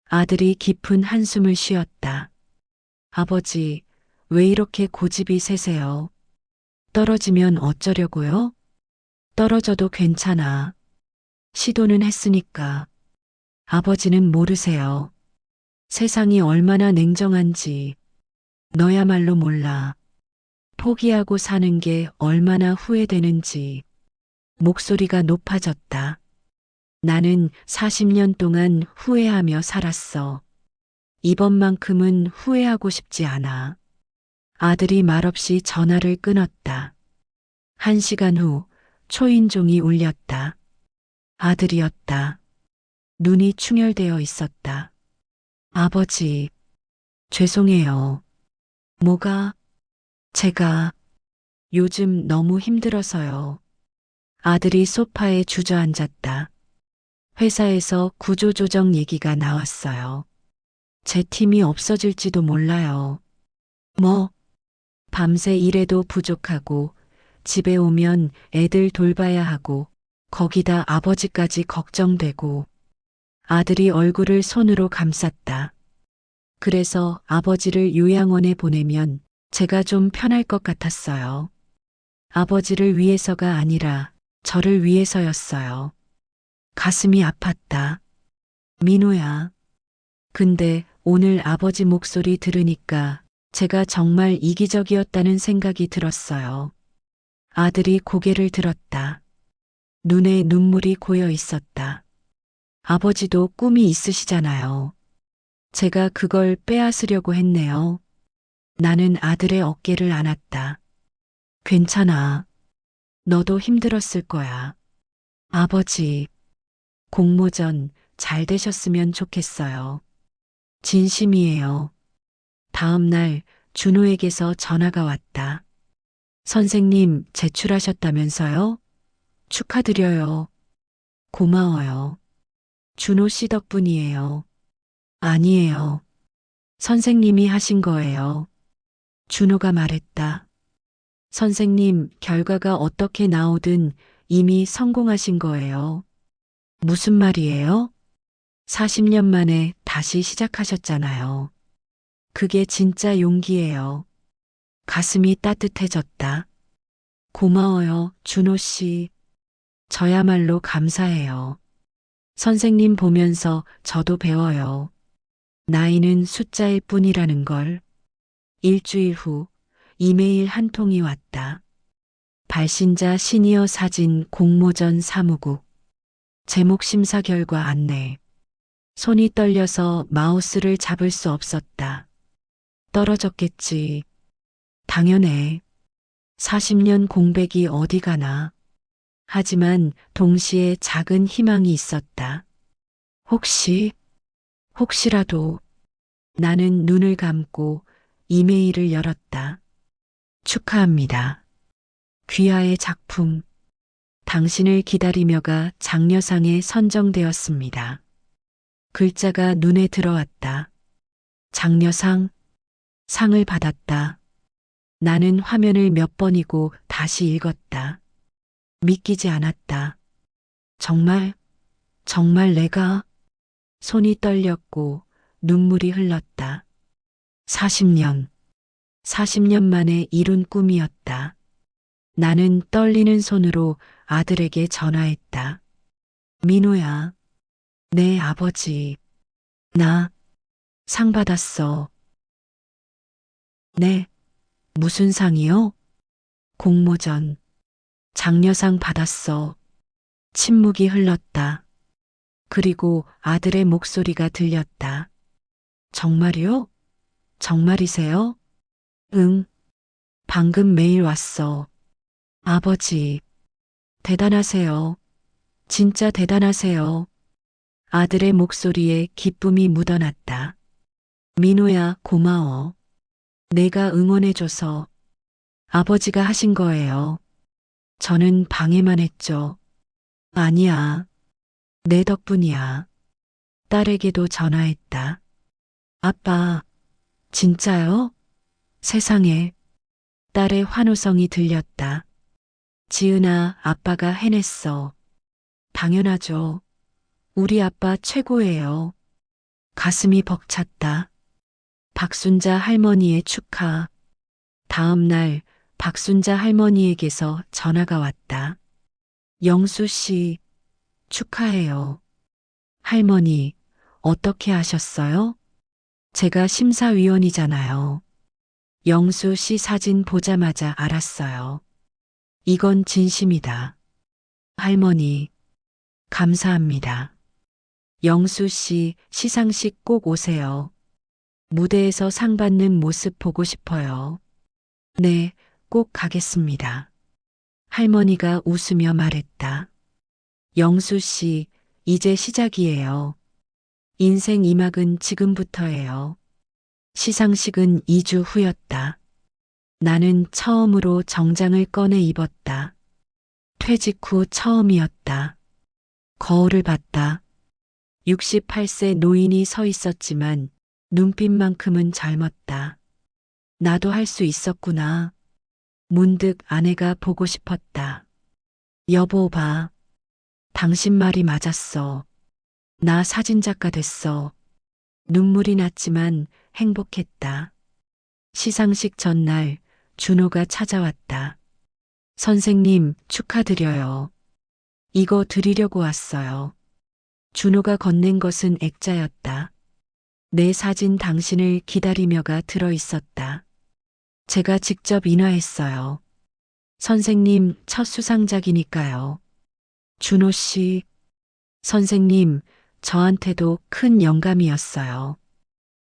Speaker 1: 아들이 깊은 한숨을 쉬었다. 아버지, 왜 이렇게 고집이 세세요? 떨어지면 어쩌려고요? 떨어져도 괜찮아. 시도는 했으니까. 아버지는 모르세요. 세상이 얼마나 냉정한지 너야말로 몰라. 포기하고 사는 게 얼마나 후회되는지. 목소리가 높아졌다. 나는 40년 동안 후회하며 살았어. 이번만큼은 후회하고 싶지 않아. 아들이 말없이 전화를 끊었다. 1시간 후 초인종이 울렸다. 아들이었다. 눈이 충혈되어 있었다. 아버지, 죄송해요. 뭐가? 제가 요즘 너무 힘들어서요. 아들이 소파에 주저앉았다. 회사에서 구조조정 얘기가 나왔어요. 제 팀이 없어질지도 몰라요. 뭐? 밤새 일해도 부족하고 집에 오면 애들 돌봐야 하고 거기다 아버지까지 걱정되고 아들이 얼굴을 손으로 감쌌다. 그래서 아버지를 요양원에 보내면 제가 좀 편할 것 같았어요. 아버지를 위해서가 아니라 저를 위해서였어요. 가슴이 아팠다. 민호야. 근데 오늘 아버지 목소리 들으니까 제가 정말 이기적이었다는 생각이 들었어요. 아들이 고개를 들었다. 눈에 눈물이 고여 있었다. 아버지도 꿈이 있으시잖아요. 제가 그걸 빼앗으려고 했네요. 나는 아들의 어깨를 안았다. 괜찮아. 너도 힘들었을 거야. 아버지, 공모전 잘 되셨으면 좋겠어요. 진심이에요. 다음 날 준호에게서 전화가 왔다. 선생님 제출하셨다면서요? 축하드려요. 고마워요. 준호 씨 덕분이에요. 아니에요. 선생님이 하신 거예요. 준호가 말했다. 선생님, 결과가 어떻게 나오든 이미 성공하신 거예요. 무슨 말이에요? 40년 만에 다시 시작하셨잖아요. 그게 진짜 용기예요. 가슴이 따뜻해졌다. 고마워요, 준호 씨. 저야말로 감사해요. 선생님 보면서 저도 배워요. 나이는 숫자일 뿐이라는 걸. 일주일 후 이메일 한 통이 왔다. 발신자 시니어 사진 공모전 사무국. 제목 심사 결과 안내. 손이 떨려서 마우스를 잡을 수 없었다. 떨어졌겠지. 당연해. 40년 공백이 어디 가나. 하지만 동시에 작은 희망이 있었다. 혹시라도 나는 눈을 감고 이메일을 열었다. 축하합니다. 귀하의 작품. 당신을 기다리며가 장려상에 선정되었습니다. 글자가 눈에 들어왔다. 장려상, 상을 받았다. 나는 화면을 몇 번이고 다시 읽었다. 믿기지 않았다. 정말 내가? 손이 떨렸고 눈물이 흘렀다. 40년 만에 이룬 꿈이었다. 나는 떨리는 손으로 아들에게 전화했다. 민호야, 내 아버지, 나 상 받았어. 네, 무슨 상이요? 공모전. 장려상 받았어. 침묵이 흘렀다. 그리고 아들의 목소리가 들렸다. 정말요? 정말이세요? 응, 방금 메일 왔어. 아버지, 대단하세요. 진짜 대단하세요. 아들의 목소리에 기쁨이 묻어났다. 민호야, 고마워. 내가 응원해줘서 아버지가 하신 거예요. 저는 방해만 했죠. 아니야. 내 덕분이야. 딸에게도 전화했다. 아빠, 진짜요? 세상에. 딸의 환호성이 들렸다. 지은아, 아빠가 해냈어. 당연하죠. 우리 아빠 최고예요. 가슴이 벅찼다. 박순자 할머니의 축하. 다음 날 박순자 할머니에게서 전화가 왔다. 영수 씨, 축하해요. 할머니, 어떻게 하셨어요? 제가 심사위원이잖아요. 영수 씨 사진 보자마자 알았어요. 이건 진심이다. 할머니, 감사합니다. 영수 씨 시상식 꼭 오세요. 무대에서 상 받는 모습 보고 싶어요. 네, 꼭 가겠습니다. 할머니가 웃으며 말했다. 영수 씨, 이제 시작이에요. 인생 2막은 지금부터예요. 시상식은 2주 후였다. 나는 처음으로 정장을 꺼내 입었다. 퇴직 후 처음이었다. 거울을 봤다. 68세 노인이 서 있었지만 눈빛만큼은 젊었다. 나도 할 수 있었구나. 문득 아내가 보고 싶었다. 여보 봐. 당신 말이 맞았어. 나 사진작가 됐어. 눈물이 났지만 행복했다. 시상식 전날 준호가 찾아왔다. 선생님, 축하드려요. 이거 드리려고 왔어요. 준호가 건넨 것은 액자였다. 내 사진 당신을 기다리며가 들어 있었다. 제가 직접 인화했어요. 선생님, 첫 수상작이니까요. 준호 씨, 선생님, 저한테도 큰 영감이었어요.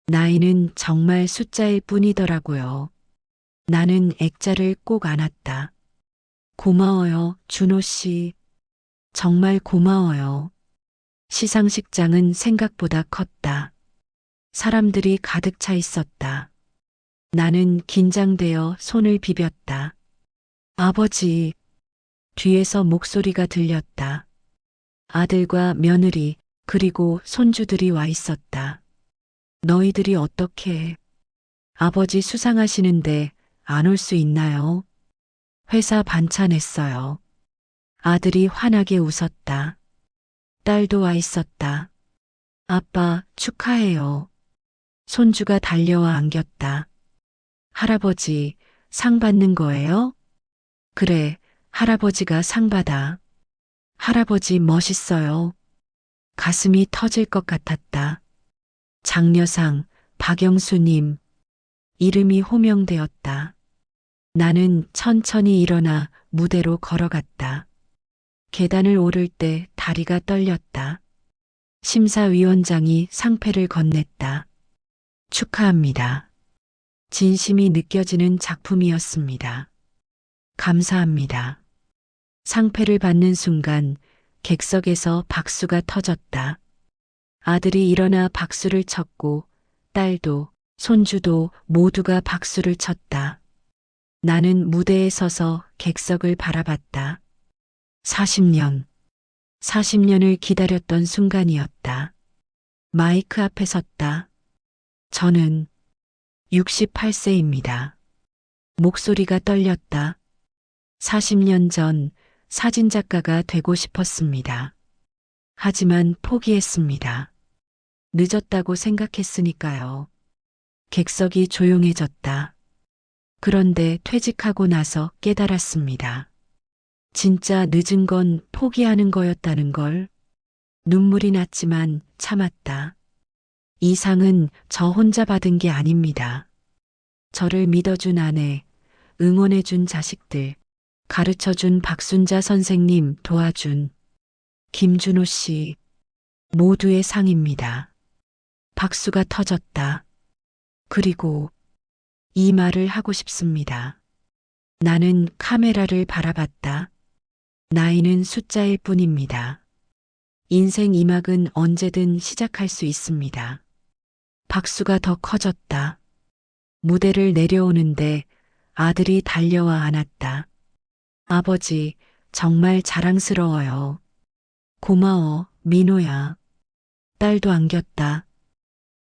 Speaker 1: 나이는 정말 숫자일 뿐이더라고요. 나는 액자를 꼭 안았다. 고마워요, 준호 씨. 정말 고마워요. 시상식장은 생각보다 컸다. 사람들이 가득 차 있었다. 나는 긴장되어 손을 비볐다. 아버지, 뒤에서 목소리가 들렸다. 아들과 며느리, 그리고 손주들이 와 있었다. 너희들이 어떻게 아버지 수상하시는데 안 올 수 있나요? 회사 반찬했어요. 아들이 환하게 웃었다. 딸도 와 있었다. 아빠, 축하해요. 손주가 달려와 안겼다. 할아버지, 상 받는 거예요? 그래, 할아버지가 상 받아. 할아버지 멋있어요. 가슴이 터질 것 같았다. 장려상, 박영수님. 이름이 호명되었다. 나는 천천히 일어나 무대로 걸어갔다. 계단을 오를 때 다리가 떨렸다. 심사위원장이 상패를 건넸다. 축하합니다. 진심이 느껴지는 작품이었습니다. 감사합니다. 상패를 받는 순간 객석에서 박수가 터졌다. 아들이 일어나 박수를 쳤고 딸도 손주도 모두가 박수를 쳤다. 나는 무대에 서서 객석을 바라봤다. 40년을 기다렸던 순간이었다. 마이크 앞에 섰다. 저는 68세입니다. 목소리가 떨렸다. 40년 전 사진작가가 되고 싶었습니다. 하지만 포기했습니다. 늦었다고 생각했으니까요. 객석이 조용해졌다. 그런데 퇴직하고 나서 깨달았습니다. 진짜 늦은 건 포기하는 거였다는 걸. 눈물이 났지만 참았다. 이 상은 저 혼자 받은 게 아닙니다. 저를 믿어준 아내, 응원해준 자식들, 가르쳐준 박순자 선생님, 도와준 김준호 씨, 모두의 상입니다. 박수가 터졌다. 그리고 이 말을 하고 싶습니다. 나는 카메라를 바라봤다. 나이는 숫자일 뿐입니다. 인생 2막은 언제든 시작할 수 있습니다. 박수가 더 커졌다. 무대를 내려오는데 아들이 달려와 안았다. 아버지, 정말 자랑스러워요. 고마워, 민호야. 딸도 안겼다.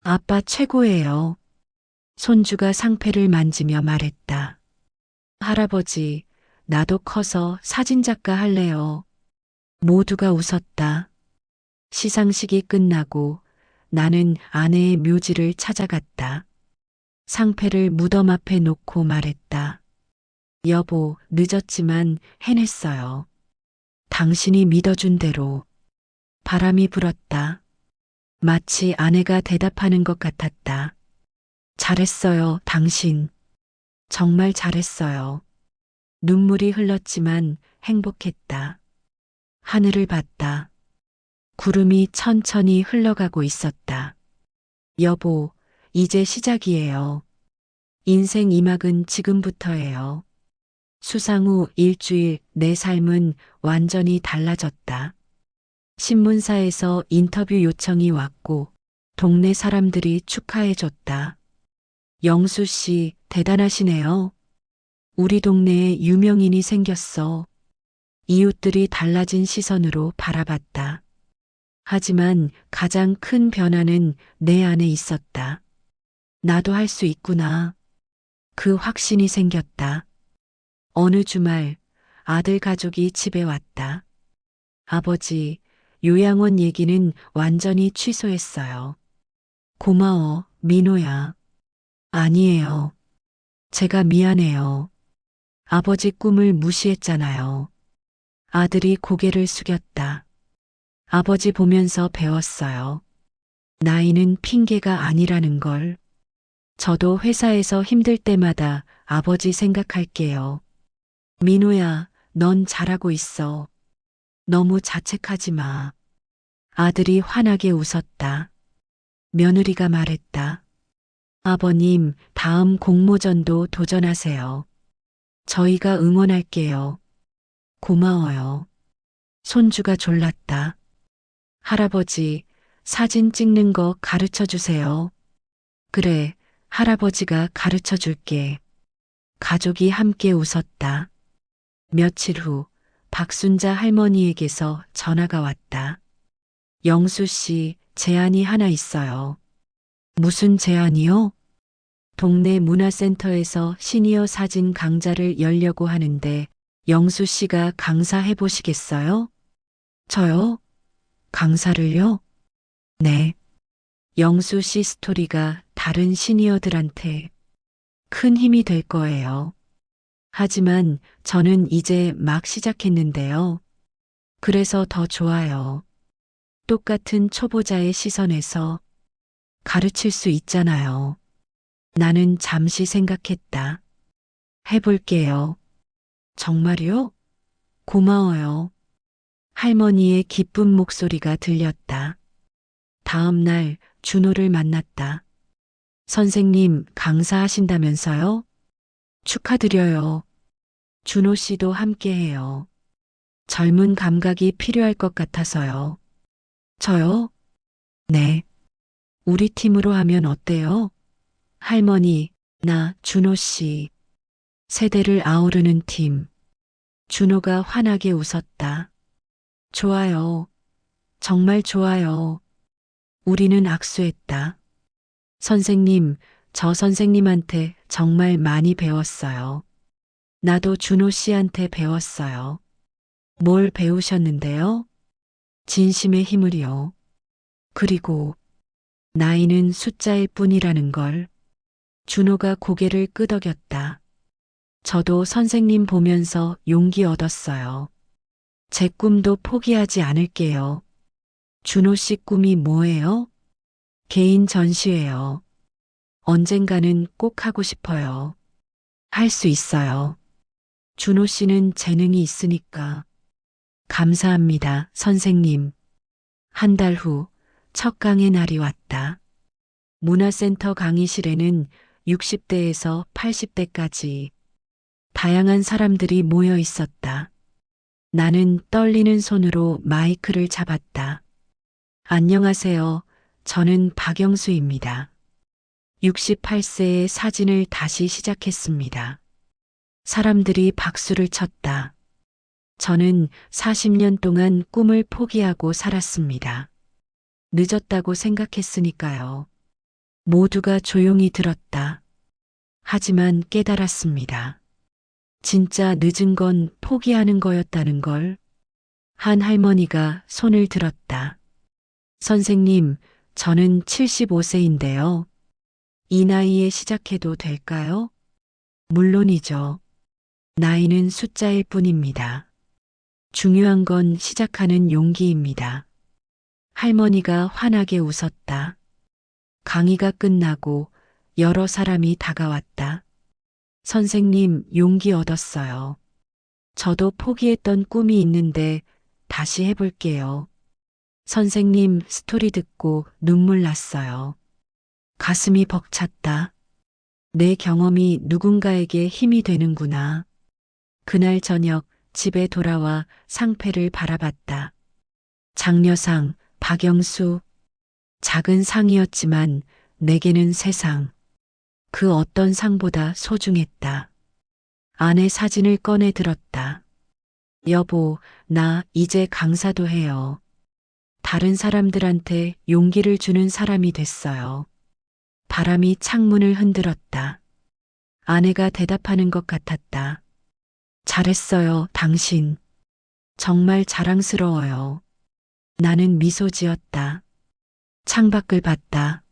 Speaker 1: 아빠 최고예요. 손주가 상패를 만지며 말했다. 할아버지, 나도 커서 사진작가 할래요. 모두가 웃었다. 시상식이 끝나고 나는 아내의 묘지를 찾아갔다. 상패를 무덤 앞에 놓고 말했다. 여보, 늦었지만 해냈어요. 당신이 믿어준 대로. 바람이 불었다. 마치 아내가 대답하는 것 같았다. 잘했어요, 당신. 정말 잘했어요. 눈물이 흘렀지만 행복했다. 하늘을 봤다. 구름이 천천히 흘러가고 있었다. 여보, 이제 시작이에요. 인생 2막은 지금부터예요. 수상 후 일주일 내 삶은 완전히 달라졌다. 신문사에서 인터뷰 요청이 왔고 동네 사람들이 축하해줬다. 영수 씨, 대단하시네요. 우리 동네에 유명인이 생겼어. 이웃들이 달라진 시선으로 바라봤다. 하지만 가장 큰 변화는 내 안에 있었다. 나도 할 수 있구나. 그 확신이 생겼다. 어느 주말 아들 가족이 집에 왔다. 아버지, 요양원 얘기는 완전히 취소했어요. 고마워, 민호야. 아니에요. 제가 미안해요. 아버지 꿈을 무시했잖아요. 아들이 고개를 숙였다. 아버지 보면서 배웠어요. 나이는 핑계가 아니라는 걸. 저도 회사에서 힘들 때마다 아버지 생각할게요. 민호야, 넌 잘하고 있어. 너무 자책하지 마. 아들이 환하게 웃었다. 며느리가 말했다. 아버님, 다음 공모전도 도전하세요. 저희가 응원할게요. 고마워요. 손주가 졸랐다. 할아버지, 사진 찍는 거 가르쳐 주세요. 그래, 할아버지가 가르쳐 줄게. 가족이 함께 웃었다. 며칠 후, 박순자 할머니에게서 전화가 왔다. 영수 씨, 제안이 하나 있어요. 무슨 제안이요? 동네 문화센터에서 시니어 사진 강좌를 열려고 하는데 영수 씨가 강사해 보시겠어요? 저요? 강사를요? 네. 영수 씨 스토리가 다른 시니어들한테 큰 힘이 될 거예요. 하지만 저는 이제 막 시작했는데요. 그래서 더 좋아요. 똑같은 초보자의 시선에서 가르칠 수 있잖아요. 나는 잠시 생각했다. 해볼게요. 정말요? 고마워요. 할머니의 기쁜 목소리가 들렸다. 다음 날 준호를 만났다. 선생님 강사하신다면서요? 축하드려요. 준호 씨도 함께해요. 젊은 감각이 필요할 것 같아서요. 저요? 네. 우리 팀으로 하면 어때요? 할머니, 나, 준호 씨. 세대를 아우르는 팀. 준호가 환하게 웃었다. 좋아요. 정말 좋아요. 우리는 악수했다. 선생님, 저 선생님한테 정말 많이 배웠어요. 나도 준호 씨한테 배웠어요. 뭘 배우셨는데요? 진심의 힘을요. 그리고 나이는 숫자일 뿐이라는 걸. 준호가 고개를 끄덕였다. 저도 선생님 보면서 용기 얻었어요. 제 꿈도 포기하지 않을게요. 준호 씨 꿈이 뭐예요? 개인 전시회요. 언젠가는 꼭 하고 싶어요. 할 수 있어요. 준호 씨는 재능이 있으니까. 감사합니다, 선생님. 한 달 후 첫 강의 날이 왔다. 문화센터 강의실에는 60대에서 80대까지 다양한 사람들이 모여 있었다. 나는 떨리는 손으로 마이크를 잡았다. 안녕하세요. 저는 박영수입니다. 68세의 사진을 다시 시작했습니다. 사람들이 박수를 쳤다. 저는 40년 동안 꿈을 포기하고 살았습니다. 늦었다고 생각했으니까요. 모두가 조용히 들었다. 하지만 깨달았습니다. 진짜 늦은 건 포기하는 거였다는 걸. 한 할머니가 손을 들었다. 선생님, 저는 75세인데요. 이 나이에 시작해도 될까요? 물론이죠. 나이는 숫자일 뿐입니다. 중요한 건 시작하는 용기입니다. 할머니가 환하게 웃었다. 강의가 끝나고 여러 사람이 다가왔다. 선생님, 용기 얻었어요. 저도 포기했던 꿈이 있는데 다시 해볼게요. 선생님 스토리 듣고 눈물 났어요. 가슴이 벅찼다. 내 경험이 누군가에게 힘이 되는구나. 그날 저녁 집에 돌아와 상패를 바라봤다. 장려상, 박영수. 작은 상이었지만 내게는 세상. 그 어떤 상보다 소중했다. 아내 사진을 꺼내 들었다. 여보, 나 이제 강사도 해요. 다른 사람들한테 용기를 주는 사람이 됐어요. 바람이 창문을 흔들었다. 아내가 대답하는 것 같았다. 잘했어요, 당신. 정말 자랑스러워요. 나는 미소 지었다. 창밖을 봤다.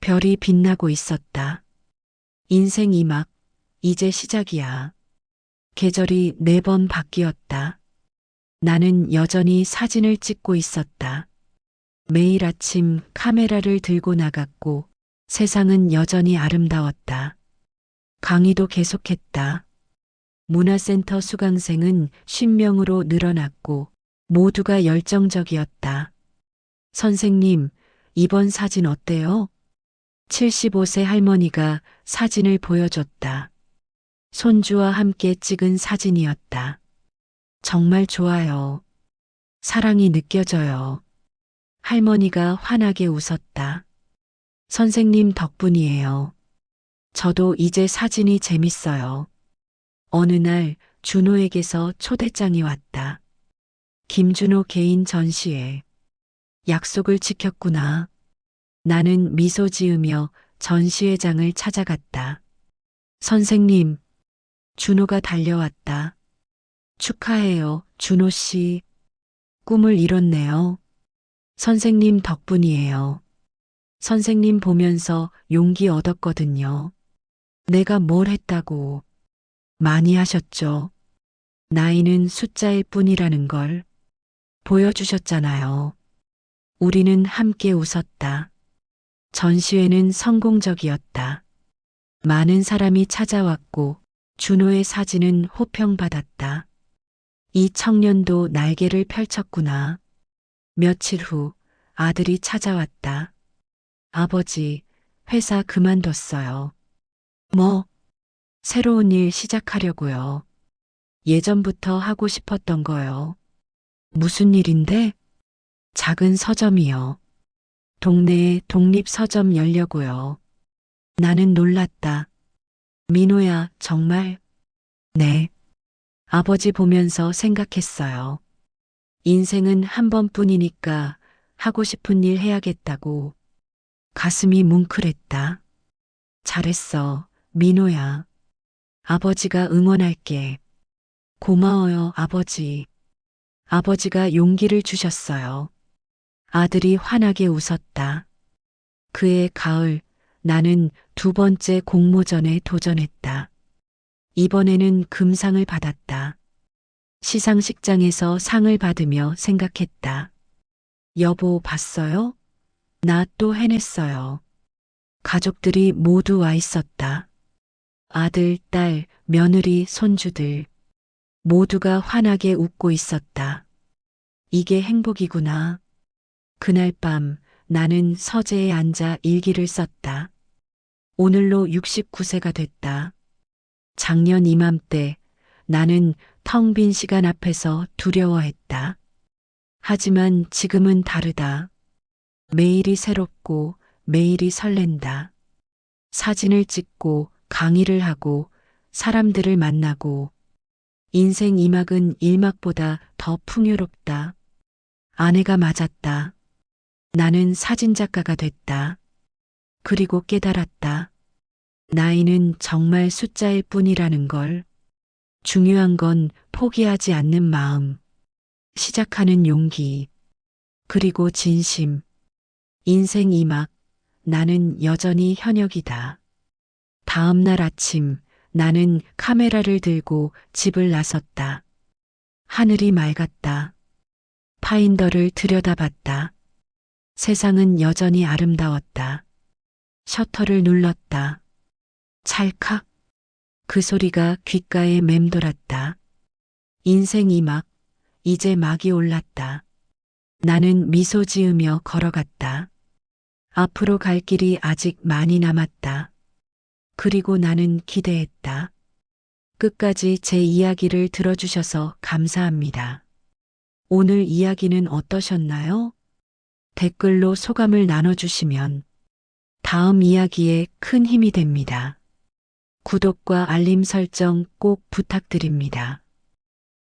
Speaker 1: 별이 빛나고 있었다. 인생 이막 이제 시작이야. 계절이 4번 바뀌었다. 나는 여전히 사진을 찍고 있었다. 매일 아침 카메라를 들고 나갔고 세상은 여전히 아름다웠다. 강의도 계속했다. 문화센터 수강생은 10명으로 늘어났고 모두가 열정적이었다. 선생님, 이번 사진 어때요? 75세 할머니가 사진을 보여줬다. 손주와 함께 찍은 사진이었다. 정말 좋아요. 사랑이 느껴져요. 할머니가 환하게 웃었다. 선생님 덕분이에요. 저도 이제 사진이 재밌어요. 어느 날 준호에게서 초대장이 왔다. 김준호 개인 전시회. 약속을 지켰구나. 나는 미소 지으며 전시회장을 찾아갔다. 선생님, 준호가 달려왔다. 축하해요, 준호 씨. 꿈을 이뤘네요. 선생님 덕분이에요. 선생님 보면서 용기 얻었거든요. 내가 뭘 했다고. 많이 하셨죠. 나이는 숫자일 뿐이라는 걸 보여주셨잖아요. 우리는 함께 웃었다. 전시회는 성공적이었다. 많은 사람이 찾아왔고 준호의 사진은 호평받았다. 이 청년도 날개를 펼쳤구나. 며칠 후 아들이 찾아왔다. 아버지, 회사 그만뒀어요. 뭐? 새로운 일 시작하려고요. 예전부터 하고 싶었던 거요. 무슨 일인데? 작은 서점이요. 동네에 독립서점 열려고요. 나는 놀랐다. 민호야, 정말? 네. 아버지 보면서 생각했어요. 인생은 한 번뿐이니까 하고 싶은 일 해야겠다고. 가슴이 뭉클했다. 잘했어, 민호야. 아버지가 응원할게. 고마워요, 아버지. 아버지가 용기를 주셨어요. 아들이 환하게 웃었다. 그해 가을, 나는 2번째 공모전에 도전했다. 이번에는 금상을 받았다. 시상식장에서 상을 받으며 생각했다. 여보, 봤어요? 나 또 해냈어요. 가족들이 모두 와 있었다. 아들, 딸, 며느리, 손주들. 모두가 환하게 웃고 있었다. 이게 행복이구나. 그날 밤 나는 서재에 앉아 일기를 썼다. 오늘로 69세가 됐다. 작년 이맘때 나는 텅 빈 시간 앞에서 두려워했다. 하지만 지금은 다르다. 매일이 새롭고 매일이 설렌다. 사진을 찍고 강의를 하고 사람들을 만나고 인생 2막은 1막보다 더 풍요롭다. 아내가 맞았다. 나는 사진작가가 됐다. 그리고 깨달았다. 나이는 정말 숫자일 뿐이라는 걸. 중요한 건 포기하지 않는 마음, 시작하는 용기, 그리고 진심. 인생 2막, 나는 여전히 현역이다. 다음 날 아침, 나는 카메라를 들고 집을 나섰다. 하늘이 맑았다. 파인더를 들여다봤다. 세상은 여전히 아름다웠다. 셔터를 눌렀다. 찰칵. 그 소리가 귓가에 맴돌았다. 인생 2막, 이제 막이 올랐다. 나는 미소 지으며 걸어갔다. 앞으로 갈 길이 아직 많이 남았다. 그리고 나는 기대했다. 끝까지 제 이야기를 들어주셔서 감사합니다. 오늘 이야기는 어떠셨나요? 댓글로 소감을 나눠주시면 다음 이야기에 큰 힘이 됩니다. 구독과 알림 설정 꼭 부탁드립니다.